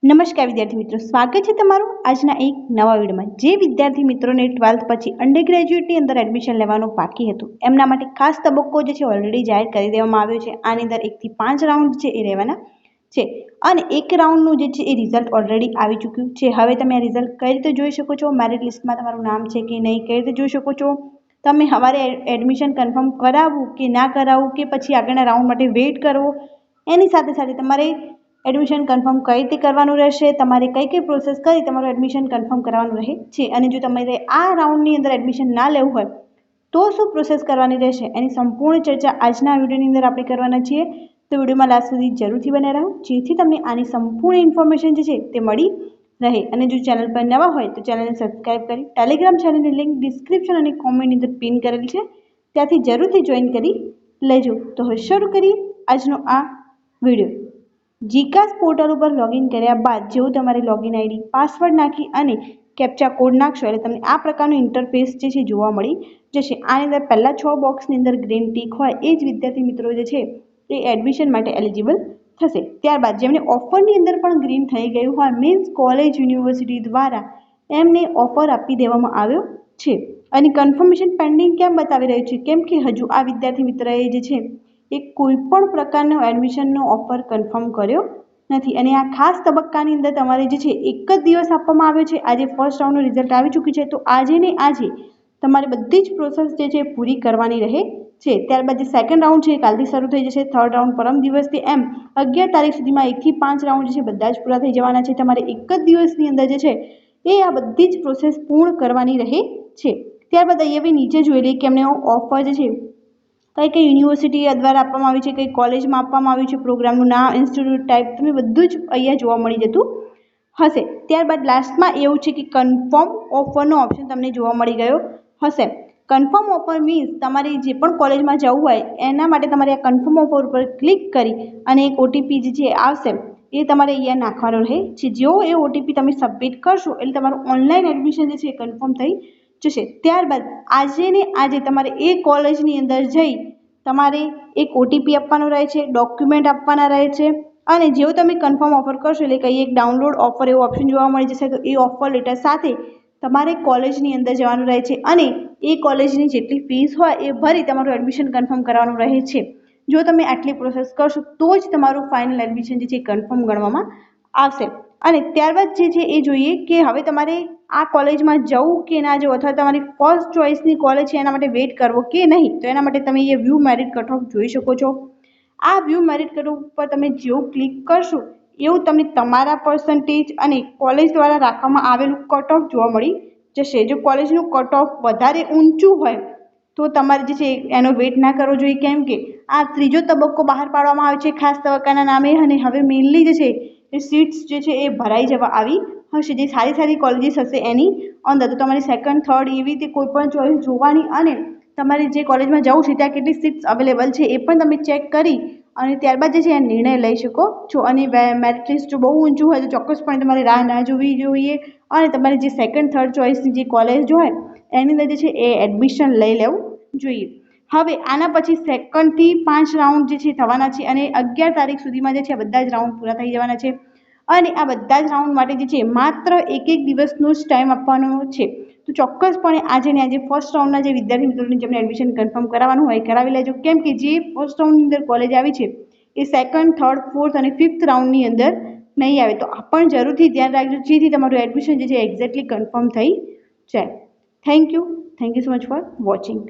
નમસ્કાર વિદ્યાર્થી મિત્રો, સ્વાગત છે તમારું આજના એક નવા વિડીયોમાં. જે વિદ્યાર્થી મિત્રોને 12th પછી અંડર ગ્રેજ્યુએટની અંદર એડમિશન લેવાનું બાકી હતું એમના માટે ખાસ તબક્કો જે છે ઓલરેડી જાહેર કરી દેવામાં આવ્યો છે. આની અંદર 1 થી 5 રાઉન્ડ છે એ રહેવાના છે અને એક રાઉન્ડનું જે છે એ રિઝલ્ટ ઓલરેડી આવી ચૂક્યું છે. હવે તમે આ રિઝલ્ટ કઈ રીતે જોઈ શકો છો, મેરિટ લિસ્ટમાં તમારું નામ છે કે નહીં, કઈ રીતે જોઈ શકો છો, તમે સવારે એડમિશન કન્ફર્મ કરાવવું કે ના કરાવવું કે પછી આગળના રાઉન્ડ માટે વેઇટ કરવો, એની સાથે સાથે તમારે એડમિશન કન્ફર્મ કઈ રીતે કરવાનું રહેશે, તમારે કઈ કઈ પ્રોસેસ કરી તમારું એડમિશન કન્ફર્મ કરવાનું રહે છે અને જો તમારે આ રાઉન્ડની અંદર એડમિશન ના લેવું હોય તો શું પ્રોસેસ કરવાની રહેશે એની સંપૂર્ણ ચર્ચા આજના વિડીયોની અંદર આપણે કરવાના છીએ. તો વિડીયોમાં લાસ્ટ સુધી જરૂરથી બને રહો જેથી તમને આની સંપૂર્ણ ઇન્ફોર્મેશન જે છે તે મળી રહે. અને જો ચેનલ પર નવા હોય તો ચેનલને સબસ્ક્રાઈબ કરી ટેલિગ્રામ ચેનલની લિંક ડિસ્ક્રિપ્શન અને કોમેન્ટની અંદર પિન કરેલી છે, ત્યાંથી જરૂરથી જોઈન કરી લેજો. તો હવે શરૂ કરીએ આજનો આ વિડીયો. જીકાસ પોર્ટલ ઉપર લોગિન કર્યા બાદ જેવું તમારે લોગિન આઈડી પાસવર્ડ નાખી અને કેપ્ચા કોડ નાખશો એટલે તમને આ પ્રકારનું ઇન્ટરફેસ જે છે જોવા મળી જશે. આની અંદર પહેલા 6 બોક્સની અંદર ગ્રીન ટીક હોય એ જ વિદ્યાર્થી મિત્રો જે છે એ એડમિશન માટે એલિજિબલ થશે. ત્યારબાદ જેમને ઓફરની અંદર પણ ગ્રીન થઈ ગયું હોય મીન્સ કોલેજ યુનિવર્સિટી દ્વારા એમને ઓફર આપી દેવામાં આવ્યો છે. અને કન્ફર્મેશન પેન્ડિંગ કેમ બતાવી રહ્યું છે, કેમ કે હજુ આ વિદ્યાર્થી મિત્રએ જે છે એ કોઈ પણ પ્રકારનો એડમિશનનો ઓફર કન્ફર્મ કર્યો નથી અને આ ખાસ તબક્કાની અંદર તમારે જે છે એક જ દિવસ આપવામાં આવ્યો છે. આજે ફર્સ્ટ રાઉન્ડનું રિઝલ્ટ આવી ચૂક્યું છે તો આજે ને આજે તમારે બધી જ પ્રોસેસ જે છે પૂરી કરવાની રહે છે. ત્યારબાદ જે સેકન્ડ રાઉન્ડ છે એ કાલથી શરૂ થઈ જશે, થર્ડ રાઉન્ડ પરમ દિવસથી, એમ 11 તારીખ સુધીમાં 1 થી 5 રાઉન્ડ જે છે બધા જ પૂરા થઈ જવાના છે. તમારે એક જ દિવસની અંદર જે છે એ આ બધી જ પ્રોસેસ પૂર્ણ કરવાની રહે છે. ત્યારબાદ અહીંયા નીચે જોઈ લઈએ કે એમને ઓફર જે છે કઈ કઈ યુનિવર્સિટી દ્વારા આપવામાં આવી છે, કઈ કોલેજમાં આપવામાં આવ્યું છે, પ્રોગ્રામનું નામ, ઇન્સ્ટિટ્યૂટ ટાઈપ, તમે બધું જ અહીંયા જોવા મળી જતું હશે. ત્યારબાદ લાસ્ટમાં એવું છે કે કન્ફર્મ ઓફરનો ઓપ્શન તમને જોવા મળી ગયો હશે. કન્ફર્મ ઓફર મીન્સ તમારે જે પણ કોલેજમાં જવું હોય એના માટે તમારે આ કન્ફર્મ ઓફર ઉપર ક્લિક કરી અને એક ઓટીપી જે આવશે એ તમારે અહીંયા નાખવાનો રહે છે. જો એ ઓટીપી તમે સબમિટ કરશો એટલે તમારું ઓનલાઈન એડમિશન જે છે એ કન્ફર્મ થઈ જશે. ત્યારબાદ આજે ને આજે તમારે એ કોલેજની અંદર જઈ તમારે એક ઓટીપી આપવાનો રહે છે, ડોક્યુમેન્ટ આપવાના રહે છે અને જેવું તમે કન્ફર્મ ઓફર કરશો એટલે કંઈ એક ડાઉનલોડ ઓફર એવો ઓપ્શન જોવા મળી જશે. તો એ ઓફર લેટર સાથે તમારે કોલેજની અંદર જવાનું રહે છે અને એ કોલેજની જેટલી ફીસ હોય એ ભરી તમારું એડમિશન કન્ફર્મ કરવાનું રહે છે. જો તમે આટલી પ્રોસેસ કરશો તો જ તમારું ફાઇનલ એડમિશન જે છે કન્ફર્મ ગણવામાં આવશે. અને ત્યારબાદ જે છે એ જોઈએ કે હવે તમારે આ કોલેજમાં જવું કે ના જવું અથવા તમારી ફર્સ્ટ ચોઇસની કોલેજ છે એના માટે વેઇટ કરવો કે નહીં, તો એના માટે તમે એ વ્યૂ મેરિટ કટ ઓફ જોઈ શકો છો. આ વ્યૂ મેરિટ કટ ઓફ પર તમે જેવું ક્લિક કરશો એવું તમને તમારા પર્સન્ટેજ અને કોલેજ દ્વારા રાખવામાં આવેલું કટ ઓફ જોવા મળી જશે. જો કોલેજનું કટ ઓફ વધારે ઊંચું હોય તો તમારે જે છે એનો વેઇટ ના કરવો જોઈએ, કેમ કે આ ત્રીજો તબક્કો બહાર પાડવામાં આવે છે ખાસ તબક્કાના નામે અને હવે મેઇનલી જે છે એ સીટ્સ જે છે એ ભરાઈ જવા આવી હશે. જે સારી સારી કોલેજીસ હશે એની અંદર તો તમારી સેકન્ડ થર્ડ એવી રીતે કોઈ પણ ચોઈસ જોવાની અને તમારે જે કોલેજમાં જવું છે ત્યાં કેટલી સીટ્સ અવેલેબલ છે એ પણ તમે ચેક કરી અને ત્યારબાદ જે છે એ નિર્ણય લઈ શકો છો. અને મેરિટ લિસ્ટ જો બહુ ઊંચું હોય તો ચોક્કસપણે તમારે રાહ ના જોવી જોઈએ અને તમારી જે સેકન્ડ થર્ડ ચોઈસની જે કોલેજ હોય એની અંદર જે છે એ એડમિશન લઈ લેવું જોઈએ. હવે આના પછી સેકન્ડથી 5 રાઉન્ડ જે છે થવાના છે અને 11 તારીખ સુધીમાં જે છે બધા જ રાઉન્ડ પૂરા થઈ જવાના છે અને આ બધા જ રાઉન્ડ માટે જે છે માત્ર એક દિવસનો જ ટાઈમ આપવાનો છે. તો ચોક્કસપણે આજે ને આજે ફર્સ્ટ રાઉન્ડના જે વિદ્યાર્થી મિત્રોને જેમને એડમિશન કન્ફર્મ કરાવવાનું હોય કરાવી લેજો, કેમ કે જે ફર્સ્ટ રાઉન્ડની અંદર કોલેજ આવી છે એ સેકન્ડ, થર્ડ, ફોર્થ અને ફિફ્થ રાઉન્ડની અંદર નહીં આવે. તો આ પણ જરૂરથી ધ્યાન રાખજો જેથી તમારું એડમિશન જે છે એક્ઝેક્ટલી કન્ફર્મ થઈ જાય. Thank you so much for watching.